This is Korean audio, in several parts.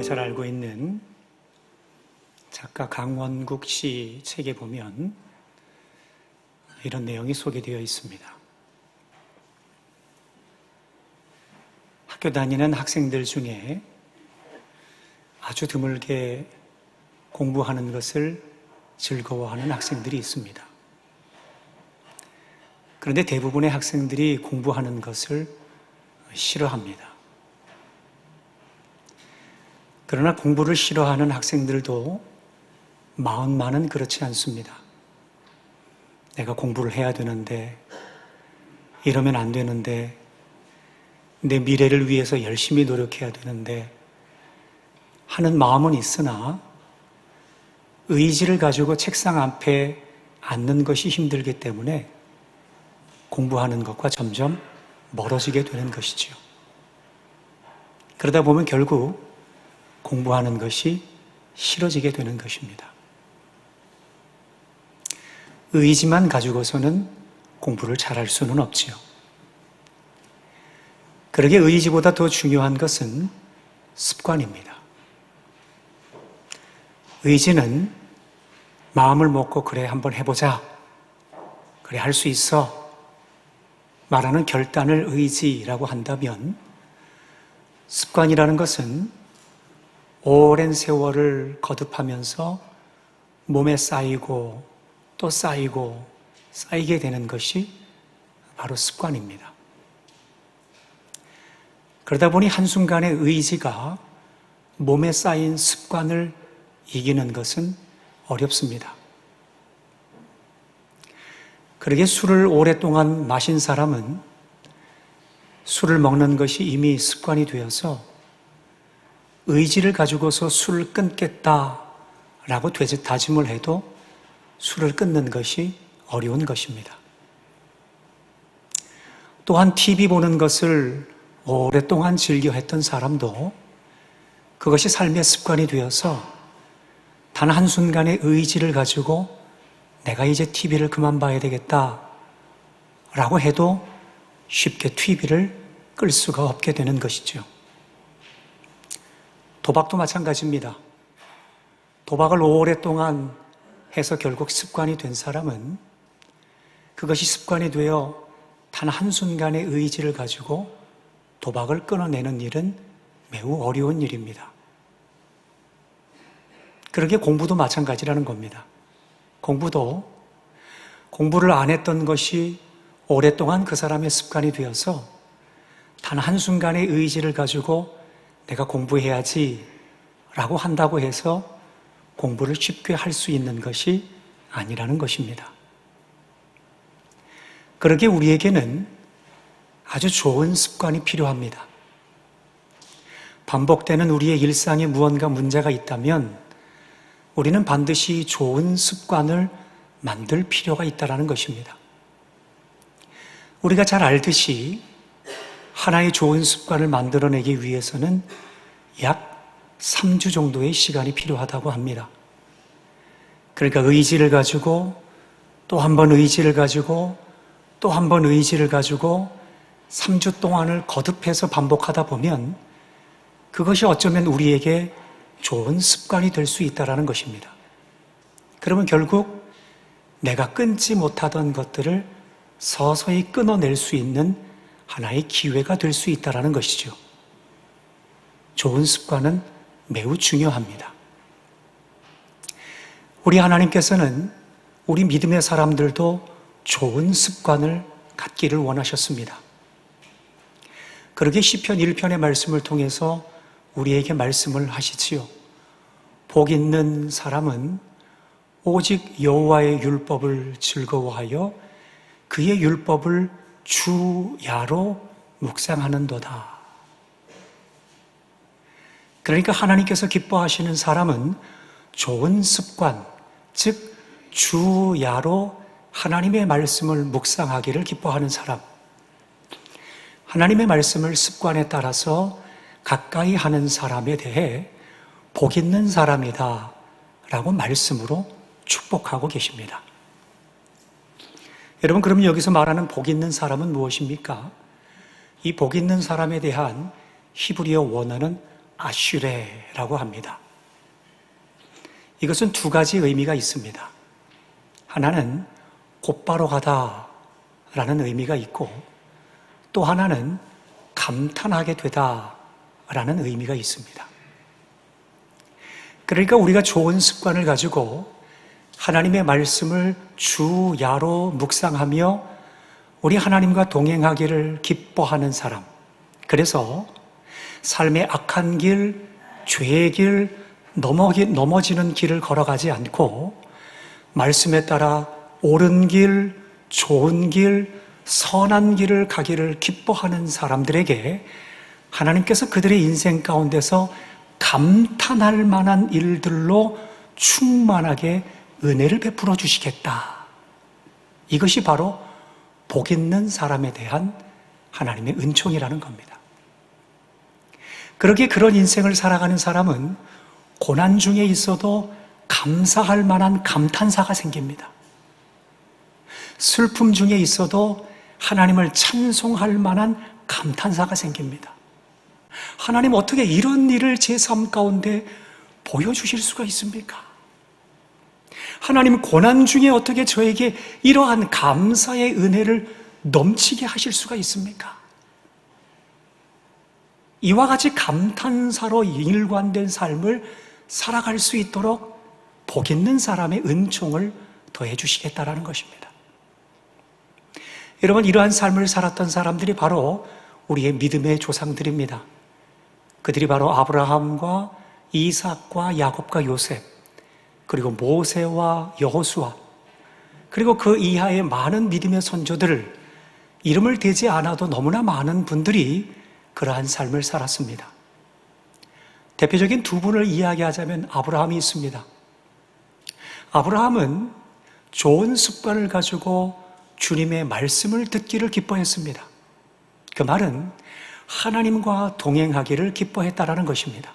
우리가 잘 알고 있는 작가 강원국 씨 책에 보면 이런 내용이 소개되어 있습니다. 학교 다니는 학생들 중에 아주 드물게 공부하는 것을 즐거워하는 학생들이 있습니다. 그런데 대부분의 학생들이 공부하는 것을 싫어합니다. 그러나 공부를 싫어하는 학생들도 마음만은 그렇지 않습니다. 내가 공부를 해야 되는데, 이러면 안 되는데, 내 미래를 위해서 열심히 노력해야 되는데 하는 마음은 있으나 의지를 가지고 책상 앞에 앉는 것이 힘들기 때문에 공부하는 것과 점점 멀어지게 되는 것이지요. 그러다 보면 결국 공부하는 것이 싫어지게 되는 것입니다. 의지만 가지고서는 공부를 잘할 수는 없지요. 그러게 의지보다 더 중요한 것은 습관입니다. 의지는 마음을 먹고 그래 한번 해보자, 그래 할 수 있어 말하는 결단을 의지라고 한다면, 습관이라는 것은 오랜 세월을 거듭하면서 몸에 쌓이고 또 쌓이고 쌓이게 되는 것이 바로 습관입니다. 그러다 보니 한순간의 의지가 몸에 쌓인 습관을 이기는 것은 어렵습니다. 그러게 술을 오랫동안 마신 사람은 술을 먹는 것이 이미 습관이 되어서 의지를 가지고서 술을 끊겠다라고 다짐을 해도 술을 끊는 것이 어려운 것입니다. 또한 TV 보는 것을 오랫동안 즐겨 했던 사람도 그것이 삶의 습관이 되어서 단 한순간의 의지를 가지고 내가 이제 TV를 그만 봐야 되겠다라고 해도 쉽게 TV를 끌 수가 없게 되는 것이죠. 도박도 마찬가지입니다. 도박을 오랫동안 해서 결국 습관이 된 사람은 그것이 습관이 되어 단 한순간의 의지를 가지고 도박을 끊어내는 일은 매우 어려운 일입니다. 그러게 공부도 마찬가지라는 겁니다. 공부를 안 했던 것이 오랫동안 그 사람의 습관이 되어서 단 한순간의 의지를 가지고 내가 공부해야지 라고 한다고 해서 공부를 쉽게 할 수 있는 것이 아니라는 것입니다. 그러게 우리에게는 아주 좋은 습관이 필요합니다. 반복되는 우리의 일상에 무언가 문제가 있다면 우리는 반드시 좋은 습관을 만들 필요가 있다는 것입니다. 우리가 잘 알듯이 하나의 좋은 습관을 만들어내기 위해서는 약 3주 정도의 시간이 필요하다고 합니다. 그러니까 의지를 가지고 또 한 번 의지를 가지고 또 한 번 의지를 가지고 3주 동안을 거듭해서 반복하다 보면 그것이 어쩌면 우리에게 좋은 습관이 될 수 있다는 것입니다. 그러면 결국 내가 끊지 못하던 것들을 서서히 끊어낼 수 있는 하나의 기회가 될 수 있다는 것이죠. 좋은 습관은 매우 중요합니다. 우리 하나님께서는 우리 믿음의 사람들도 좋은 습관을 갖기를 원하셨습니다. 그러게 시편 1편의 말씀을 통해서 우리에게 말씀을 하시지요. 복 있는 사람은 오직 여호와의 율법을 즐거워하여 그의 율법을 주야로 묵상하는도다. 그러니까 하나님께서 기뻐하시는 사람은 좋은 습관, 즉 주야로 하나님의 말씀을 묵상하기를 기뻐하는 사람, 하나님의 말씀을 습관에 따라서 가까이 하는 사람에 대해 복 있는 사람이다 라고 말씀으로 축복하고 계십니다. 여러분, 그럼 여기서 말하는 복 있는 사람은 무엇입니까? 이 복 있는 사람에 대한 히브리어 원어는 아슈레라고 합니다. 이것은 두 가지 의미가 있습니다. 하나는 곧바로 가다라는 의미가 있고, 또 하나는 감탄하게 되다라는 의미가 있습니다. 그러니까 우리가 좋은 습관을 가지고 하나님의 말씀을 주야로 묵상하며 우리 하나님과 동행하기를 기뻐하는 사람, 그래서 삶의 악한 길, 죄의 길, 넘어지는 길을 걸어가지 않고 말씀에 따라 옳은 길, 좋은 길, 선한 길을 가기를 기뻐하는 사람들에게 하나님께서 그들의 인생 가운데서 감탄할 만한 일들로 충만하게 은혜를 베풀어 주시겠다. 이것이 바로 복 있는 사람에 대한 하나님의 은총이라는 겁니다. 그러기에 그런 인생을 살아가는 사람은 고난 중에 있어도 감사할 만한 감탄사가 생깁니다. 슬픔 중에 있어도 하나님을 찬송할 만한 감탄사가 생깁니다. 하나님, 어떻게 이런 일을 제 삶 가운데 보여주실 수가 있습니까? 하나님, 고난 중에 어떻게 저에게 이러한 감사의 은혜를 넘치게 하실 수가 있습니까? 이와 같이 감탄사로 일관된 삶을 살아갈 수 있도록 복 있는 사람의 은총을 더해 주시겠다라는 것입니다. 여러분, 이러한 삶을 살았던 사람들이 바로 우리의 믿음의 조상들입니다. 그들이 바로 아브라함과 이삭과 야곱과 요셉, 그리고 모세와 여호수아, 그리고 그 이하의 많은 믿음의 선조들, 이름을 대지 않아도 너무나 많은 분들이 그러한 삶을 살았습니다. 대표적인 두 분을 이야기하자면 아브라함이 있습니다. 아브라함은 좋은 습관을 가지고 주님의 말씀을 듣기를 기뻐했습니다. 그 말은 하나님과 동행하기를 기뻐했다라는 것입니다.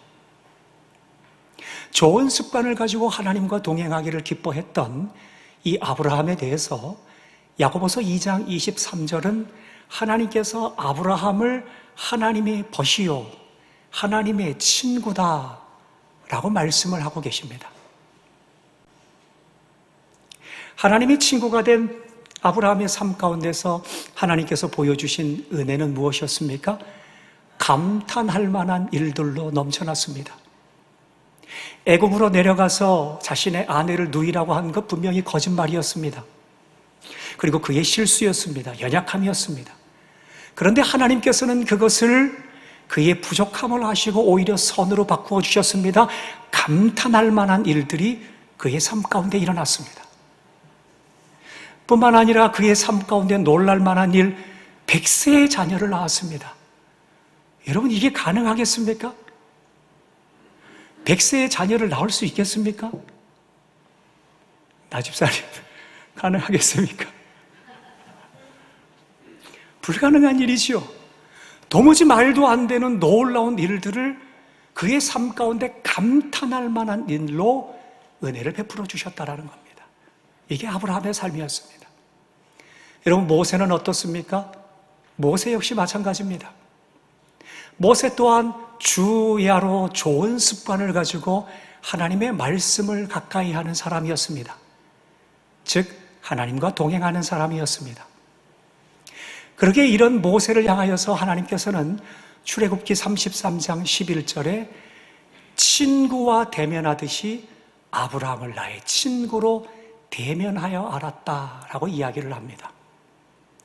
좋은 습관을 가지고 하나님과 동행하기를 기뻐했던 이 아브라함에 대해서 야고보서 2장 23절은 하나님께서 아브라함을 하나님의 벗이요 하나님의 친구다 라고 말씀을 하고 계십니다. 하나님의 친구가 된 아브라함의 삶 가운데서 하나님께서 보여주신 은혜는 무엇이었습니까? 감탄할 만한 일들로 넘쳐났습니다. 애굽으로 내려가서 자신의 아내를 누이라고 한 것 분명히 거짓말이었습니다. 그리고 그의 실수였습니다. 연약함이었습니다. 그런데 하나님께서는 그것을 그의 부족함을 아시고 오히려 선으로 바꾸어 주셨습니다. 감탄할 만한 일들이 그의 삶 가운데 일어났습니다. 뿐만 아니라 그의 삶 가운데 놀랄 만한 일, 100세의 자녀를 낳았습니다. 여러분, 이게 가능하겠습니까? 100세의 자녀를 낳을 수 있겠습니까? 나 집사님, 가능하겠습니까? 불가능한 일이지요. 도무지 말도 안 되는 놀라운 일들을 그의 삶 가운데 감탄할 만한 일로 은혜를 베풀어 주셨다라는 겁니다. 이게 아브라함의 삶이었습니다. 여러분, 모세는 어떻습니까? 모세 역시 마찬가지입니다. 모세 또한 주야로 좋은 습관을 가지고 하나님의 말씀을 가까이 하는 사람이었습니다. 즉, 하나님과 동행하는 사람이었습니다. 그러게 이런 모세를 향하여서 하나님께서는 출애굽기 33장 11절에 친구와 대면하듯이 아브라함을 나의 친구로 대면하여 알았다라고 이야기를 합니다.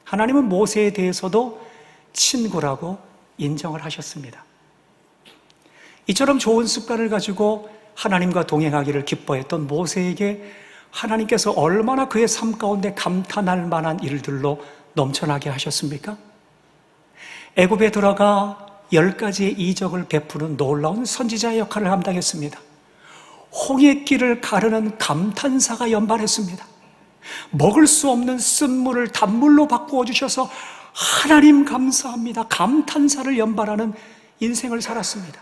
하나님은 모세에 대해서도 친구라고 인정을 하셨습니다. 이처럼 좋은 습관을 가지고 하나님과 동행하기를 기뻐했던 모세에게 하나님께서 얼마나 그의 삶 가운데 감탄할 만한 일들로 넘쳐나게 하셨습니까? 애굽에 들어가 10가지의 이적을 베푸는 놀라운 선지자의 역할을 감당했습니다. 홍해길을 가르는 감탄사가 연발했습니다. 먹을 수 없는 쓴물을 단물로 바꾸어 주셔서 하나님 감사합니다, 감탄사를 연발하는 인생을 살았습니다.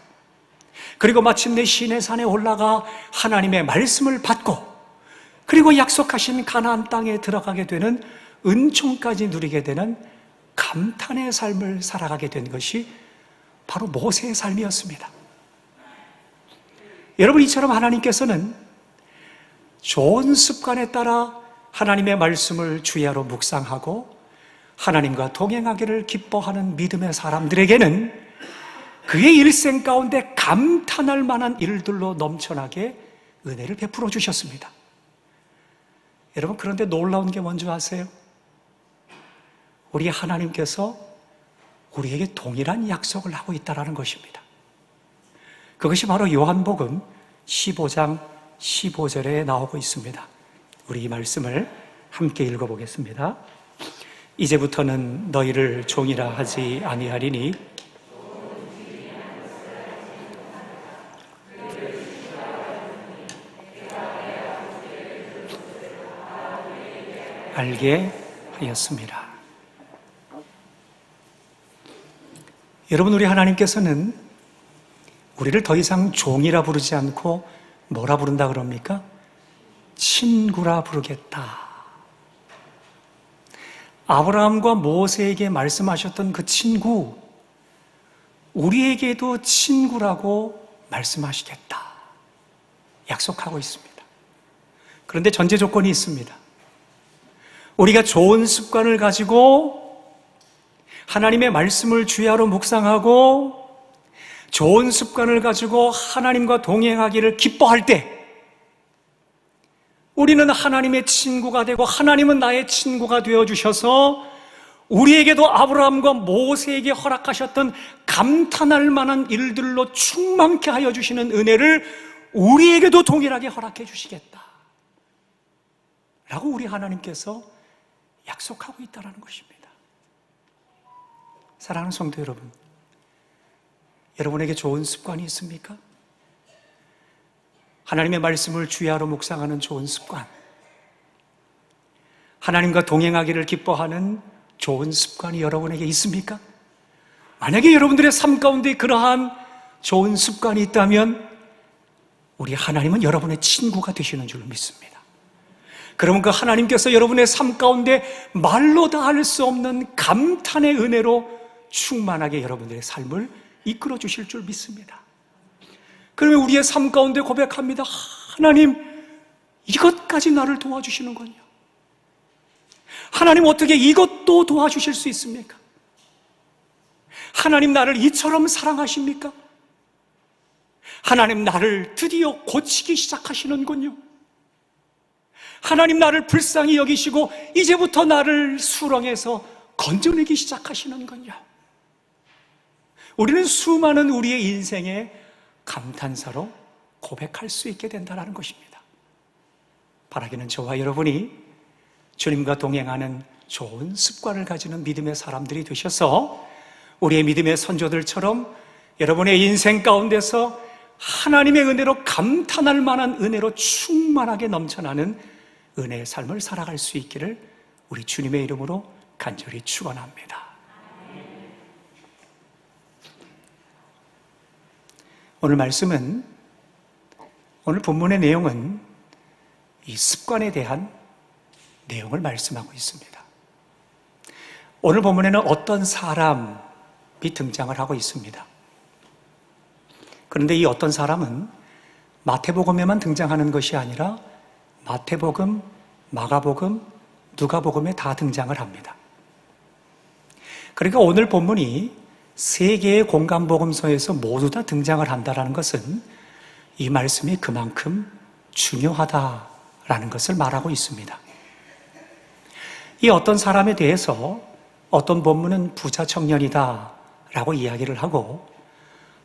그리고 마침내 시내산에 올라가 하나님의 말씀을 받고, 그리고 약속하신 가나안 땅에 들어가게 되는 은총까지 누리게 되는 감탄의 삶을 살아가게 된 것이 바로 모세의 삶이었습니다. 여러분, 이처럼 하나님께서는 좋은 습관에 따라 하나님의 말씀을 주야로 묵상하고 하나님과 동행하기를 기뻐하는 믿음의 사람들에게는 그의 일생 가운데 감탄할 만한 일들로 넘쳐나게 은혜를 베풀어 주셨습니다. 여러분, 그런데 놀라운 게 뭔지 아세요? 우리 하나님께서 우리에게 동일한 약속을 하고 있다는 것입니다. 그것이 바로 요한복음 15장 15절에 나오고 있습니다. 우리 이 말씀을 함께 읽어보겠습니다. 이제부터는 너희를 종이라 하지 아니하리니 알게 하였습니다. 여러분, 우리 하나님께서는 우리를 더 이상 종이라 부르지 않고 뭐라 부른다 그럽니까? 친구라 부르겠다. 아브라함과 모세에게 말씀하셨던 그 친구, 우리에게도 친구라고 말씀하시겠다. 약속하고 있습니다. 그런데 전제 조건이 있습니다. 우리가 좋은 습관을 가지고 하나님의 말씀을 주야로 묵상하고 좋은 습관을 가지고 하나님과 동행하기를 기뻐할 때 우리는 하나님의 친구가 되고 하나님은 나의 친구가 되어주셔서 우리에게도 아브라함과 모세에게 허락하셨던 감탄할 만한 일들로 충만케 하여 주시는 은혜를 우리에게도 동일하게 허락해 주시겠다 라고 우리 하나님께서 약속하고 있다는 것입니다. 사랑하는 성도 여러분, 여러분에게 좋은 습관이 있습니까? 하나님의 말씀을 주야로 묵상하는 좋은 습관, 하나님과 동행하기를 기뻐하는 좋은 습관이 여러분에게 있습니까? 만약에 여러분들의 삶 가운데 그러한 좋은 습관이 있다면 우리 하나님은 여러분의 친구가 되시는 줄 믿습니다. 그러면 그 하나님께서 여러분의 삶 가운데 말로 다 할 수 없는 감탄의 은혜로 충만하게 여러분들의 삶을 이끌어 주실 줄 믿습니다. 그러면 우리의 삶 가운데 고백합니다. 하나님, 이것까지 나를 도와주시는군요. 하나님, 어떻게 이것도 도와주실 수 있습니까? 하나님, 나를 이처럼 사랑하십니까? 하나님, 나를 드디어 고치기 시작하시는군요. 하나님, 나를 불쌍히 여기시고 이제부터 나를 수렁에서 건져내기 시작하시는군요. 우리는 수많은 우리의 인생의 감탄사로 고백할 수 있게 된다는 것입니다. 바라기는 저와 여러분이 주님과 동행하는 좋은 습관을 가지는 믿음의 사람들이 되셔서 우리의 믿음의 선조들처럼 여러분의 인생 가운데서 하나님의 은혜로 감탄할 만한 은혜로 충만하게 넘쳐나는 은혜의 삶을 살아갈 수 있기를 우리 주님의 이름으로 간절히 축원합니다. 오늘 말씀은, 오늘 본문의 내용은 이 습관에 대한 내용을 말씀하고 있습니다. 오늘 본문에는 어떤 사람이 등장을 하고 있습니다. 그런데 이 어떤 사람은 마태복음에만 등장하는 것이 아니라 마태복음, 마가복음, 누가복음에 다 등장을 합니다. 그러니까 오늘 본문이 세 개의 공간복음서에서 모두 다 등장을 한다는 것은 이 말씀이 그만큼 중요하다라는 것을 말하고 있습니다. 이 어떤 사람에 대해서 어떤 본문은 부자 청년이다 라고 이야기를 하고,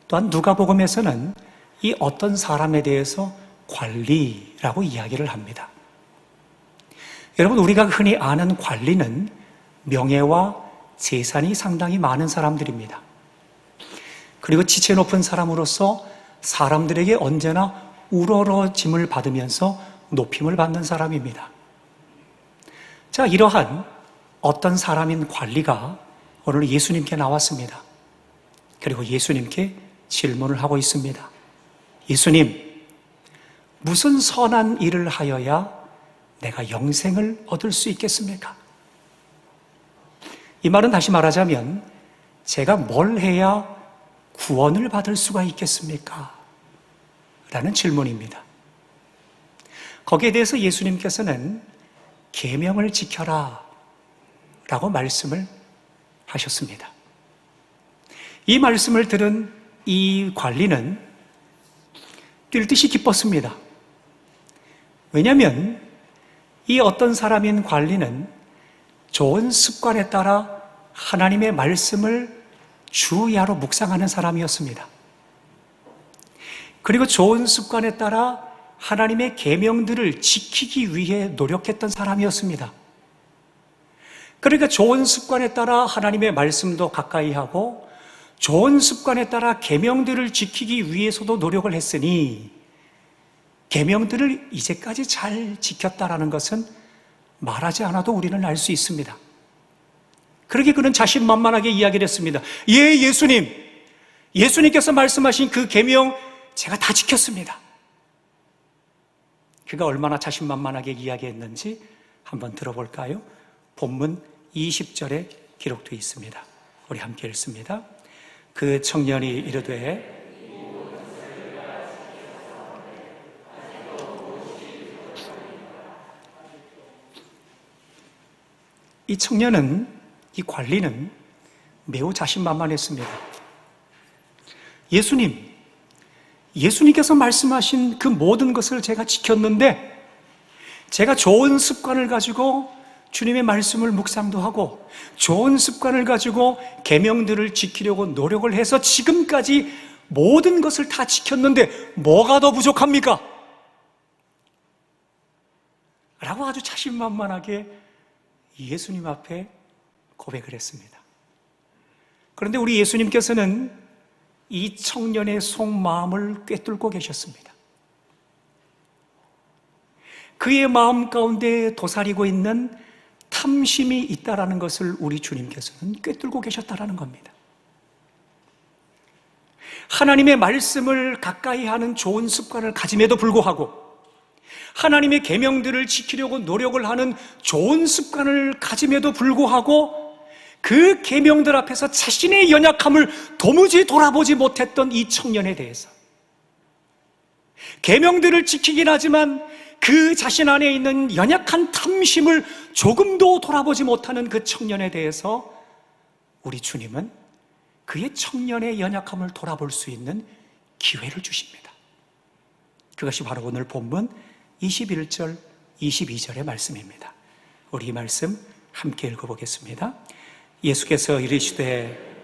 또한 누가복음에서는 이 어떤 사람에 대해서 관리라고 이야기를 합니다. 여러분, 우리가 흔히 아는 관리는 명예와 재산이 상당히 많은 사람들입니다. 그리고 지체 높은 사람으로서 사람들에게 언제나 우러러짐을 받으면서 높임을 받는 사람입니다. 자, 이러한 어떤 사람인 관리가 오늘 예수님께 나왔습니다. 그리고 예수님께 질문을 하고 있습니다. 예수님, 무슨 선한 일을 하여야 내가 영생을 얻을 수 있겠습니까? 이 말은 다시 말하자면 제가 뭘 해야 구원을 받을 수가 있겠습니까? 라는 질문입니다. 거기에 대해서 예수님께서는 계명을 지켜라 라고 말씀을 하셨습니다. 이 말씀을 들은 이 관리는 뛸 듯이 기뻤습니다. 왜냐하면 이 어떤 사람인 관리는 좋은 습관에 따라 하나님의 말씀을 주야로 묵상하는 사람이었습니다. 그리고 좋은 습관에 따라 하나님의 계명들을 지키기 위해 노력했던 사람이었습니다. 그러니까 좋은 습관에 따라 하나님의 말씀도 가까이 하고 좋은 습관에 따라 계명들을 지키기 위해서도 노력을 했으니 계명들을 이제까지 잘 지켰다라는 것은 말하지 않아도 우리는 알 수 있습니다. 그러게 그는 자신만만하게 이야기를 했습니다. 예, 예수님께서 말씀하신 그 계명 제가 다 지켰습니다. 그가 얼마나 자신만만하게 이야기했는지 한번 들어볼까요? 본문 20절에 기록되어 있습니다. 우리 함께 읽습니다. 그 청년이 이르되 이 청년은, 이 관리는 매우 자신만만했습니다. 예수님께서 말씀하신 그 모든 것을 제가 지켰는데 제가 좋은 습관을 가지고 주님의 말씀을 묵상도 하고 좋은 습관을 가지고 계명들을 지키려고 노력을 해서 지금까지 모든 것을 다 지켰는데 뭐가 더 부족합니까? 라고 아주 자신만만하게 예수님 앞에 고백을 했습니다. 그런데 우리 예수님께서는 이 청년의 속마음을 꿰뚫고 계셨습니다. 그의 마음 가운데 도사리고 있는 탐심이 있다라는 것을 우리 주님께서는 꿰뚫고 계셨다라는 겁니다. 하나님의 말씀을 가까이 하는 좋은 습관을 가짐에도 불구하고 하나님의 계명들을 지키려고 노력을 하는 좋은 습관을 가짐에도 불구하고 그 계명들 앞에서 자신의 연약함을 도무지 돌아보지 못했던 이 청년에 대해서 계명들을 지키긴 하지만 그 자신 안에 있는 연약한 탐심을 조금도 돌아보지 못하는 그 청년에 대해서 우리 주님은 그의 청년의 연약함을 돌아볼 수 있는 기회를 주십니다. 그것이 바로 오늘 본문 21절, 22절의 말씀입니다. 우리 이 말씀 함께 읽어보겠습니다. 예수께서 이르시되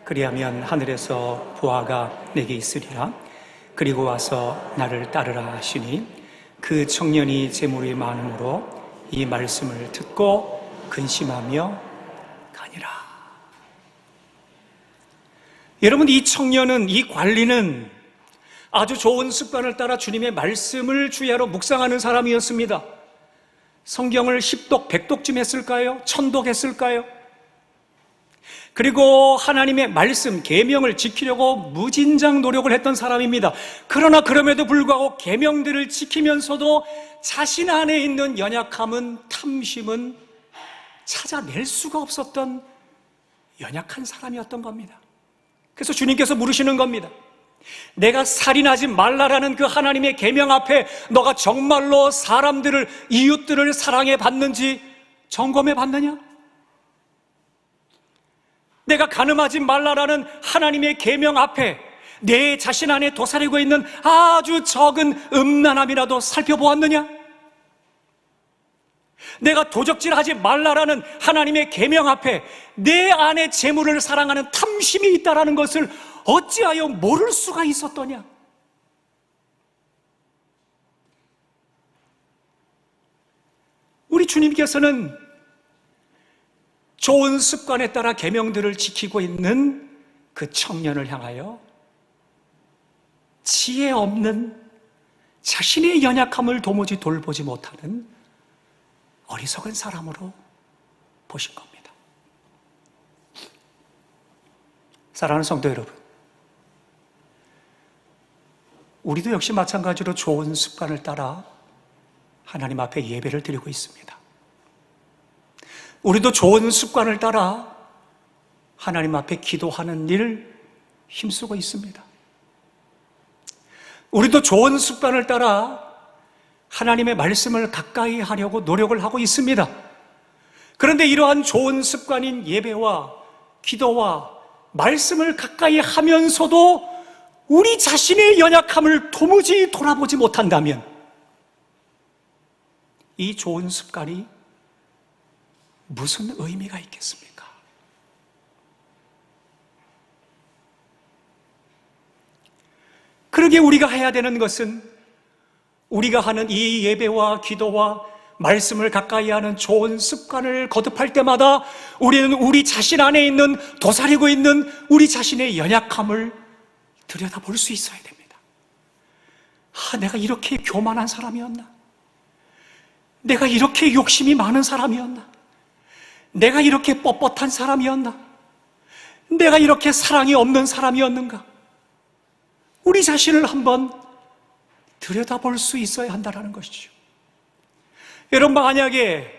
그리하면 하늘에서 보아가 내게 있으리라. 그리고 와서 나를 따르라 하시니 그 청년이 재물이 많음으로 이 말씀을 듣고 근심하며 가니라. 여러분, 이 청년은, 이 관리는 아주 좋은 습관을 따라 주님의 말씀을 주야로 묵상하는 사람이었습니다. 성경을 10독, 100독쯤 했을까요? 1000독 했을까요? 그리고 하나님의 말씀, 계명을 지키려고 무진장 노력을 했던 사람입니다. 그러나 그럼에도 불구하고 계명들을 지키면서도 자신 안에 있는 연약함은, 탐심은 찾아낼 수가 없었던 연약한 사람이었던 겁니다. 그래서 주님께서 물으시는 겁니다. 내가 살인하지 말라라는 그 하나님의 계명 앞에 너가 정말로 사람들을, 이웃들을 사랑해 봤는지 점검해 봤느냐? 내가 간음하지 말라라는 하나님의 계명 앞에 내 자신 안에 도사리고 있는 아주 적은 음란함이라도 살펴보았느냐? 내가 도적질하지 말라라는 하나님의 계명 앞에 내 안에 재물을 사랑하는 탐심이 있다라는 것을 어찌하여 모를 수가 있었더냐? 우리 주님께서는 좋은 습관에 따라 계명들을 지키고 있는 그 청년을 향하여 지혜 없는, 자신의 연약함을 도무지 돌보지 못하는 어리석은 사람으로 보신 겁니다. 사랑하는 성도 여러분, 우리도 역시 마찬가지로 좋은 습관을 따라 하나님 앞에 예배를 드리고 있습니다. 우리도 좋은 습관을 따라 하나님 앞에 기도하는 일을 힘쓰고 있습니다. 우리도 좋은 습관을 따라 하나님의 말씀을 가까이 하려고 노력을 하고 있습니다. 그런데 이러한 좋은 습관인 예배와 기도와 말씀을 가까이 하면서도 우리 자신의 연약함을 도무지 돌아보지 못한다면 이 좋은 습관이 무슨 의미가 있겠습니까? 그러기에 우리가 해야 되는 것은 우리가 하는 이 예배와 기도와 말씀을 가까이 하는 좋은 습관을 거듭할 때마다 우리는 우리 자신 안에 있는 도사리고 있는 우리 자신의 연약함을 들여다볼 수 있어야 됩니다. 내가 이렇게 교만한 사람이었나? 내가 이렇게 욕심이 많은 사람이었나? 내가 이렇게 뻣뻣한 사람이었나? 내가 이렇게 사랑이 없는 사람이었는가? 우리 자신을 한번 들여다볼 수 있어야 한다는 것이죠. 여러분, 만약에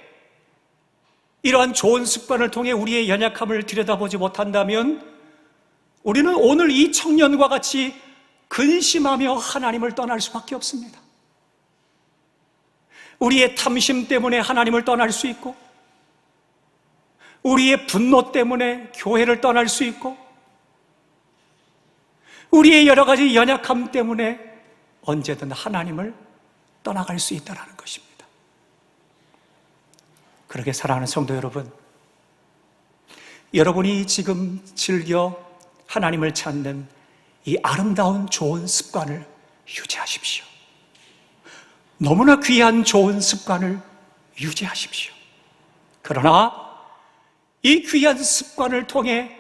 이러한 좋은 습관을 통해 우리의 연약함을 들여다보지 못한다면 우리는 오늘 이 청년과 같이 근심하며 하나님을 떠날 수밖에 없습니다. 우리의 탐심 때문에 하나님을 떠날 수 있고, 우리의 분노 때문에 교회를 떠날 수 있고, 우리의 여러 가지 연약함 때문에 언제든 하나님을 떠나갈 수 있다는 것입니다. 그러게 사랑하는 성도 여러분, 여러분이 지금 즐겨 하나님을 찾는 이 아름다운 좋은 습관을 유지하십시오. 너무나 귀한 좋은 습관을 유지하십시오. 그러나 이 귀한 습관을 통해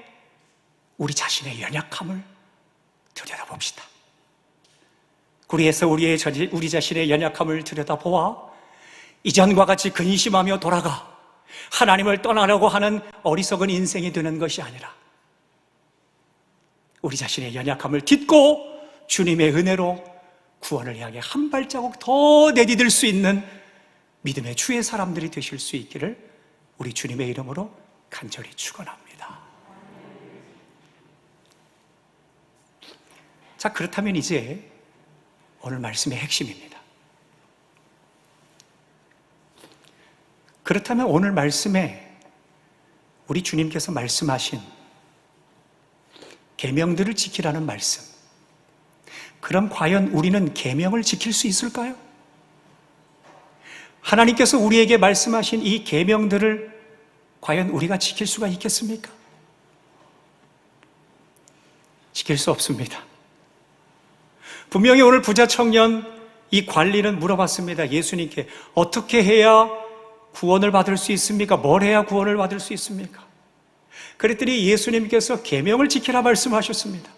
우리 자신의 연약함을 들여다봅시다. 그래서 우리 자신의 연약함을 들여다보아 이전과 같이 근심하며 돌아가 하나님을 떠나려고 하는 어리석은 인생이 되는 것이 아니라 우리 자신의 연약함을 딛고 주님의 은혜로 구원을 향해 한 발자국 더 내디딜 수 있는 믿음의 주의 사람들이 되실 수 있기를 우리 주님의 이름으로 간절히 축원합니다. 자, 그렇다면 이제 오늘 말씀의 핵심입니다. 그렇다면 오늘 말씀에 우리 주님께서 말씀하신 계명들을 지키라는 말씀, 그럼 과연 우리는 계명을 지킬 수 있을까요? 하나님께서 우리에게 말씀하신 이 계명들을 과연 우리가 지킬 수가 있겠습니까? 지킬 수 없습니다. 분명히 오늘 부자 청년 이 관리는 물어봤습니다. 예수님께 어떻게 해야 구원을 받을 수 있습니까? 뭘 해야 구원을 받을 수 있습니까? 그랬더니 예수님께서 계명을 지키라 말씀하셨습니다.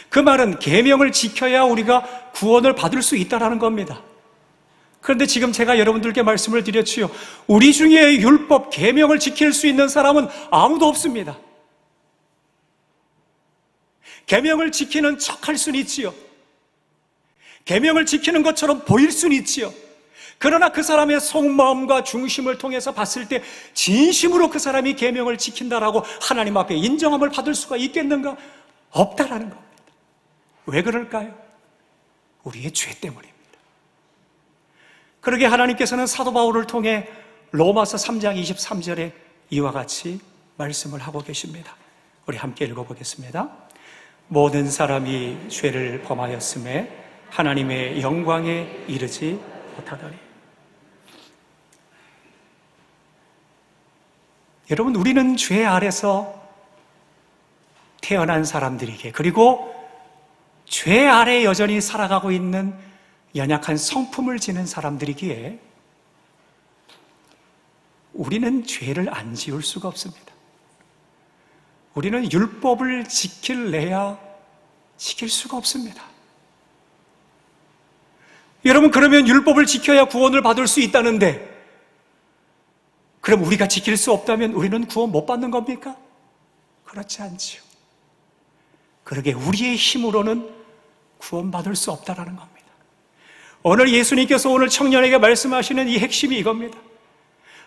그 말은 계명을 지켜야 우리가 구원을 받을 수 있다는 겁니다. 그런데 지금 제가 여러분들께 말씀을 드렸지요. 우리 중에 율법, 계명을 지킬 수 있는 사람은 아무도 없습니다. 계명을 지키는 척할 수는 있지요. 계명을 지키는 것처럼 보일 수는 있지요. 그러나 그 사람의 속마음과 중심을 통해서 봤을 때 진심으로 그 사람이 계명을 지킨다라고 하나님 앞에 인정함을 받을 수가 있겠는가? 없다라는 겁니다. 왜 그럴까요? 우리의 죄 때문입니다. 그러게 하나님께서는 사도 바울을 통해 로마서 3장 23절에 이와 같이 말씀을 하고 계십니다. 우리 함께 읽어보겠습니다. 모든 사람이 죄를 범하였음에 하나님의 영광에 이르지 못하더니. 여러분, 우리는 죄 아래서 태어난 사람들이기에, 그리고 죄 아래 여전히 살아가고 있는 연약한 성품을 지닌 사람들이기에 우리는 죄를 안 지을 수가 없습니다. 우리는 율법을 지킬래야 지킬 수가 없습니다. 여러분, 그러면 율법을 지켜야 구원을 받을 수 있다는데, 그럼 우리가 지킬 수 없다면 우리는 구원 못 받는 겁니까? 그렇지 않지요. 그러게 우리의 힘으로는 구원받을 수 없다는 겁니다. 오늘 예수님께서 오늘 청년에게 말씀하시는 이 핵심이 이겁니다.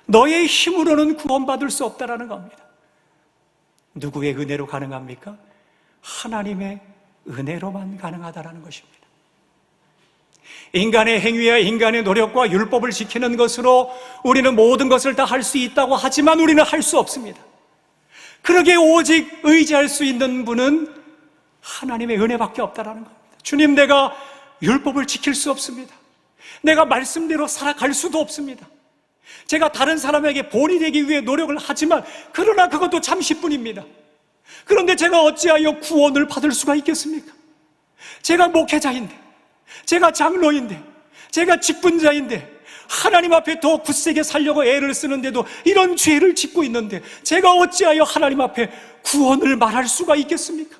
너의 힘으로는 구원받을 수 없다는 겁니다. 누구의 은혜로 가능합니까? 하나님의 은혜로만 가능하다라는 것입니다. 인간의 행위와 인간의 노력과 율법을 지키는 것으로 우리는 모든 것을 다 할 수 있다고 하지만 우리는 할 수 없습니다. 그러기에 오직 의지할 수 있는 분은 하나님의 은혜밖에 없다라는 겁니다. 주님, 내가 율법을 지킬 수 없습니다. 내가 말씀대로 살아갈 수도 없습니다. 제가 다른 사람에게 본이 되기 위해 노력을 하지만 그러나 그것도 잠시뿐입니다. 그런데 제가 어찌하여 구원을 받을 수가 있겠습니까? 제가 목회자인데, 제가 장로인데, 제가 직분자인데 하나님 앞에 더 굳세게 살려고 애를 쓰는데도 이런 죄를 짓고 있는데 제가 어찌하여 하나님 앞에 구원을 말할 수가 있겠습니까?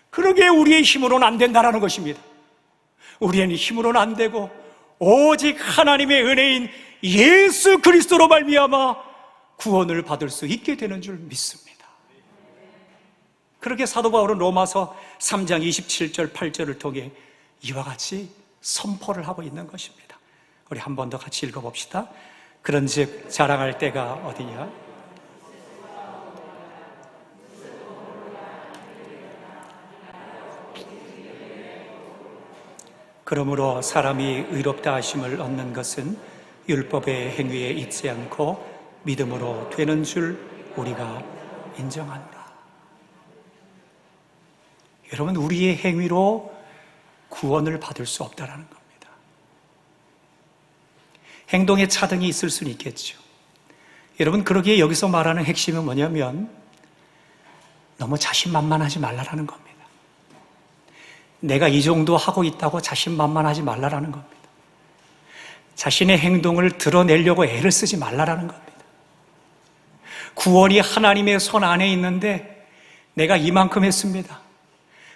그러기에 우리의 힘으로는 안 된다는 것입니다. 우리의 힘으로는 안 되고 오직 하나님의 은혜인 예수 그리스도로 말미암아 구원을 받을 수 있게 되는 줄 믿습니다. 그렇게 사도 바울은 로마서 3장 27절 8절을 통해 이와 같이 선포를 하고 있는 것입니다. 우리 한 번 더 같이 읽어봅시다. 그런즉 자랑할 때가 어디냐? 그러므로 사람이 의롭다 하심을 얻는 것은 율법의 행위에 있지 않고 믿음으로 되는 줄 우리가 인정하노라. 여러분, 우리의 행위로 구원을 받을 수 없다라는 겁니다. 행동에 차등이 있을 수는 있겠죠. 여러분, 그러기에 여기서 말하는 핵심은 뭐냐면 너무 자신만만하지 말라라는 겁니다. 내가 이 정도 하고 있다고 자신만만하지 말라라는 겁니다. 자신의 행동을 드러내려고 애를 쓰지 말라라는 겁니다. 구원이 하나님의 손 안에 있는데 내가 이만큼 했습니다.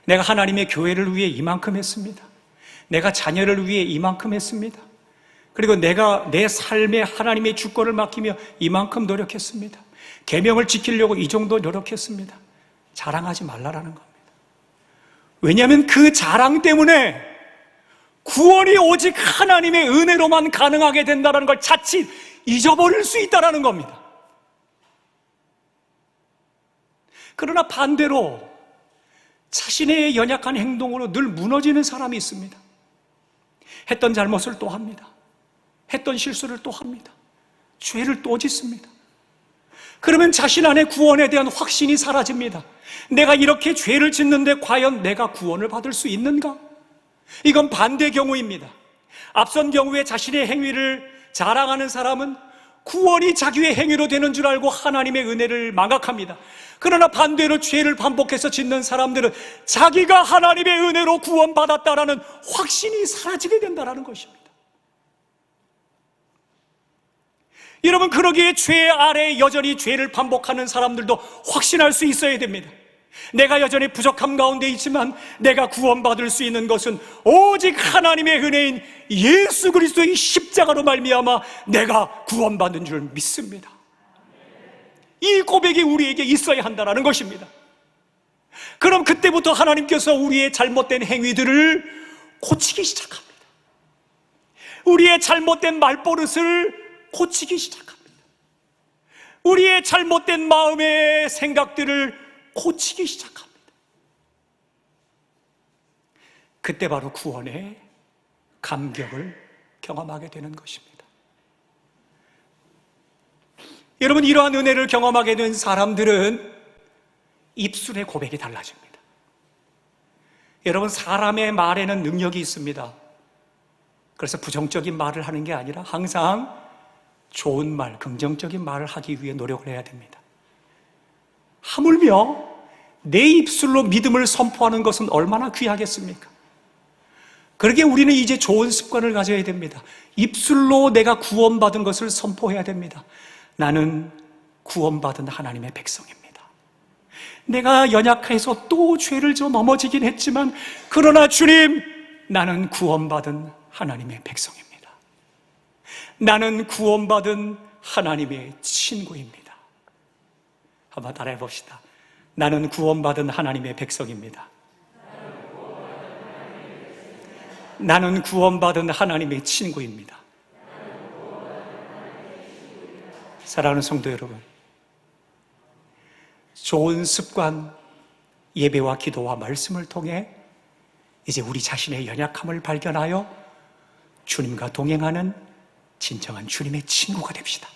내가 하나님의 교회를 위해 이만큼 했습니다. 내가 자녀를 위해 이만큼 했습니다. 그리고 내가 내 삶에 하나님의 주권을 맡기며 이만큼 노력했습니다. 계명을 지키려고 이 정도 노력했습니다. 자랑하지 말라라는 겁니다. 왜냐하면 그 자랑 때문에 구원이 오직 하나님의 은혜로만 가능하게 된다는 걸 자칫 잊어버릴 수 있다는 겁니다. 그러나 반대로 자신의 연약한 행동으로 늘 무너지는 사람이 있습니다. 했던 잘못을 또 합니다. 했던 실수를 또 합니다. 죄를 또 짓습니다. 그러면 자신 안에 구원에 대한 확신이 사라집니다. 내가 이렇게 죄를 짓는데 과연 내가 구원을 받을 수 있는가? 이건 반대 경우입니다. 앞선 경우에 자신의 행위를 자랑하는 사람은 구원이 자기의 행위로 되는 줄 알고 하나님의 은혜를 망각합니다. 그러나 반대로 죄를 반복해서 짓는 사람들은 자기가 하나님의 은혜로 구원받았다라는 확신이 사라지게 된다는 것입니다. 여러분, 그러기에 죄 아래 여전히 죄를 반복하는 사람들도 확신할 수 있어야 됩니다. 내가 여전히 부족함 가운데 있지만 내가 구원받을 수 있는 것은 오직 하나님의 은혜인 예수 그리스도의 십자가로 말미암아 내가 구원받는 줄 믿습니다. 이 고백이 우리에게 있어야 한다는 것입니다. 그럼 그때부터 하나님께서 우리의 잘못된 행위들을 고치기 시작합니다. 우리의 잘못된 말버릇을 고치기 시작합니다. 우리의 잘못된 마음의 생각들을 고치기 시작합니다. 그때 바로 구원의 감격을 경험하게 되는 것입니다. 여러분, 이러한 은혜를 경험하게 된 사람들은 입술의 고백이 달라집니다. 여러분, 사람의 말에는 능력이 있습니다. 그래서 부정적인 말을 하는 게 아니라 항상 좋은 말, 긍정적인 말을 하기 위해 노력을 해야 됩니다. 하물며 내 입술로 믿음을 선포하는 것은 얼마나 귀하겠습니까? 그러기에 우리는 이제 좋은 습관을 가져야 됩니다. 입술로 내가 구원받은 것을 선포해야 됩니다. 나는 구원받은 하나님의 백성입니다. 내가 연약해서 또 죄를 져 넘어지긴 했지만 그러나 주님, 나는 구원받은 하나님의 백성입니다. 나는 구원받은 하나님의 친구입니다. 한번 따라해 봅시다. 나는 구원받은 하나님의 백성입니다. 나는 구원받은 하나님의 친구입니다. 사랑하는 성도 여러분, 좋은 습관, 예배와 기도와 말씀을 통해 이제 우리 자신의 연약함을 발견하여 주님과 동행하는 진정한 주님의 친구가 됩시다.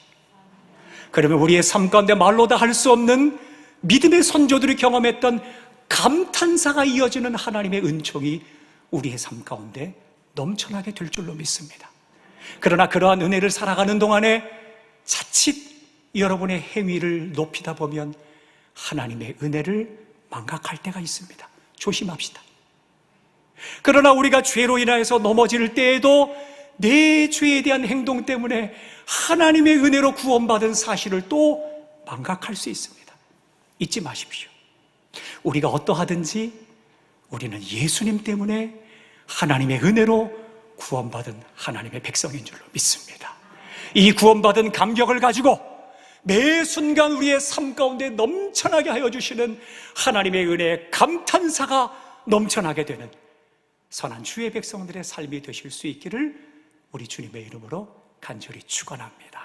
그러면 우리의 삶 가운데 말로 다 할 수 없는 믿음의 선조들이 경험했던 감탄사가 이어지는 하나님의 은총이 우리의 삶 가운데 넘쳐나게 될 줄로 믿습니다. 그러나 그러한 은혜를 살아가는 동안에 자칫 여러분의 행위를 높이다 보면 하나님의 은혜를 망각할 때가 있습니다. 조심합시다. 그러나 우리가 죄로 인하여서 넘어질 때에도 내 죄에 대한 행동 때문에 하나님의 은혜로 구원받은 사실을 또 망각할 수 있습니다. 잊지 마십시오. 우리가 어떠하든지 우리는 예수님 때문에 하나님의 은혜로 구원받은 하나님의 백성인 줄로 믿습니다. 이 구원받은 감격을 가지고 매 순간 우리의 삶 가운데 넘쳐나게 하여 주시는 하나님의 은혜의 감탄사가 넘쳐나게 되는 선한 주의 백성들의 삶이 되실 수 있기를 우리 주님의 이름으로 간절히 축원합니다.